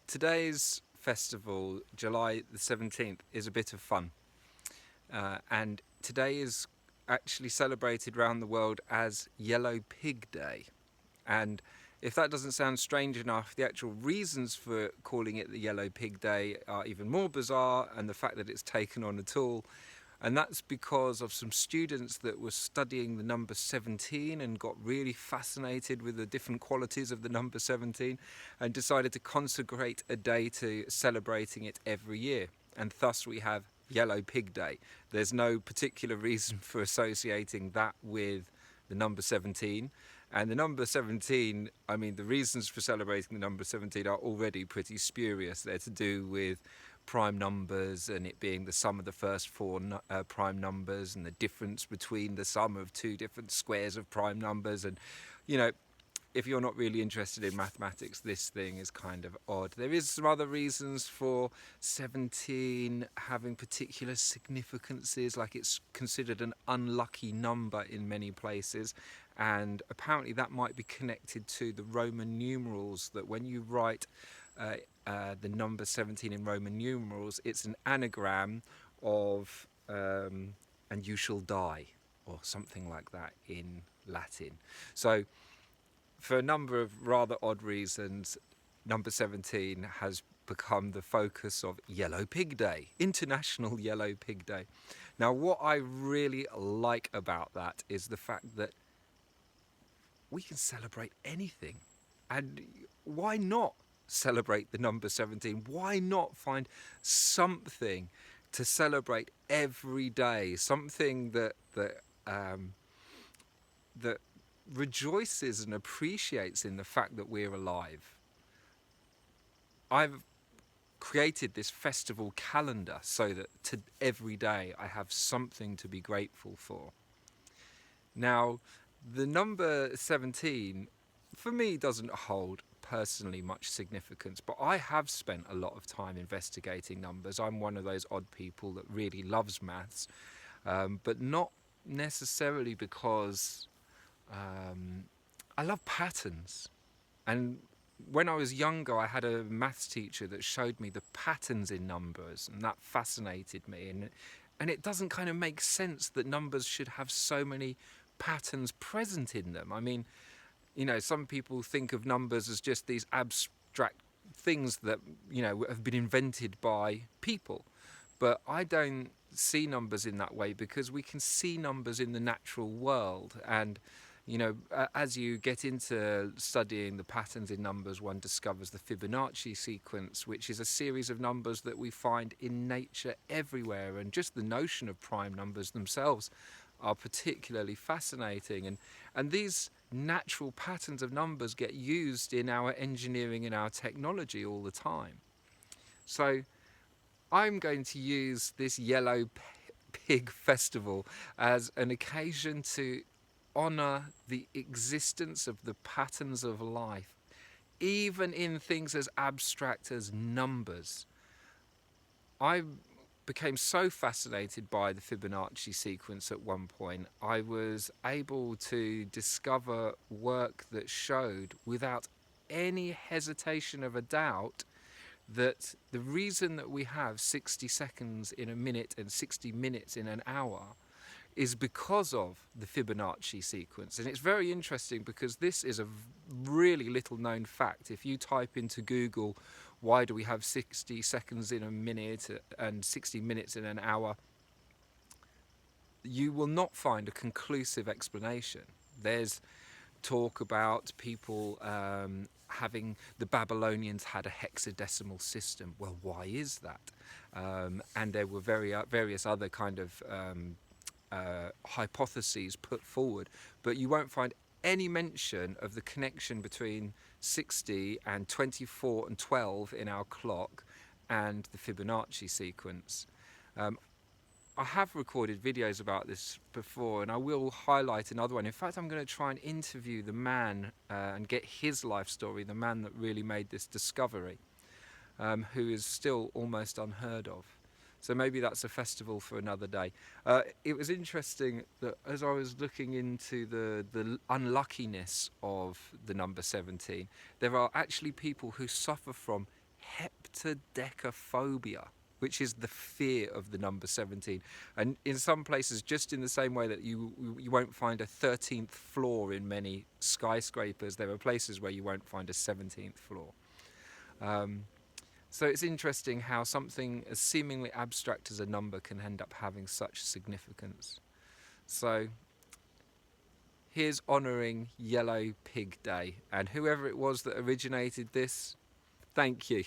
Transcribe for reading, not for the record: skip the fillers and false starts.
Today's festival, July the 17th, is a bit of fun. And today is actually celebrated around the world as Yellow Pig Day. And if that doesn't sound strange enough, the actual reasons for calling it the Yellow Pig Day are even more bizarre, and the fact that it's taken on at all. And that's because of some students that were studying the number 17 and got really fascinated with the different qualities of the number 17 and decided to consecrate a day to celebrating it every year. And thus we have Yellow Pig Day. There's no particular reason for associating that with the number 17. And the number 17, I mean, the reasons for celebrating the number 17 are already pretty spurious. They're to do with prime numbers and it being the sum of the first four prime numbers and the difference between the sum of two different squares of prime numbers. And, you know, if you're not really interested in mathematics, this thing is kind of odd. There is some other reasons for 17 having particular significances, like it's considered an unlucky number in many places, and apparently that might be connected to the Roman numerals, that when you write the number 17 in Roman numerals, it's an anagram of and you shall die, or something like that in Latin. So for a number of rather odd reasons, number 17 has become the focus of Yellow Pig Day, International Yellow Pig Day. Now, what I really like about that is the fact that we can celebrate anything. And why not celebrate the number 17? Why not find something to celebrate every day? Something that rejoices and appreciates in the fact that we're alive. I've created this festival calendar so that every day I have something to be grateful for. Now, the number 17 for me doesn't hold personally much significance, but I have spent a lot of time investigating numbers. I'm one of those odd people that really loves maths, but not necessarily because I love patterns. And when I was younger, I had a maths teacher that showed me the patterns in numbers, and that fascinated me. And it doesn't kind of make sense that numbers should have so many patterns present in them. I mean, you know, some people think of numbers as just these abstract things that, you know, have been invented by people. But I don't see numbers in that way, because we can see numbers in the natural world. And you know, as you get into studying the patterns in numbers, one discovers the Fibonacci sequence, which is a series of numbers that we find in nature everywhere. And just the notion of prime numbers themselves are particularly fascinating. And these natural patterns of numbers get used in our engineering and our technology all the time. So I'm going to use this Yellow Pig Festival as an occasion to honour the existence of the patterns of life, even in things as abstract as numbers. I became so fascinated by the Fibonacci sequence at one point, I was able to discover work that showed without any hesitation of a doubt that the reason that we have 60 seconds in a minute and 60 minutes in an hour is because of the Fibonacci sequence. And it's very interesting because this is a really little known fact. If you type into Google, why do we have 60 seconds in a minute and 60 minutes in an hour, you will not find a conclusive explanation. There's talk about people having the Babylonians had a hexadecimal system. Well, why is that? And there were various other kind of hypotheses put forward, but you won't find any mention of the connection between 60 and 24 and 12 in our clock and the Fibonacci sequence. I have recorded videos about this before, and I will highlight another one. In fact, I'm going to try and interview the man and get his life story, the man that really made this discovery, who is still almost unheard of. So maybe that's a festival for another day. It was interesting that as I was looking into the unluckiness of the number 17, there are actually people who suffer from heptadecaphobia, which is the fear of the number 17. And in some places, just in the same way that you won't find a 13th floor in many skyscrapers, there are places where you won't find a 17th floor. So it's interesting how something as seemingly abstract as a number can end up having such significance. So here's honouring Yellow Pig Day, and whoever it was that originated this, thank you.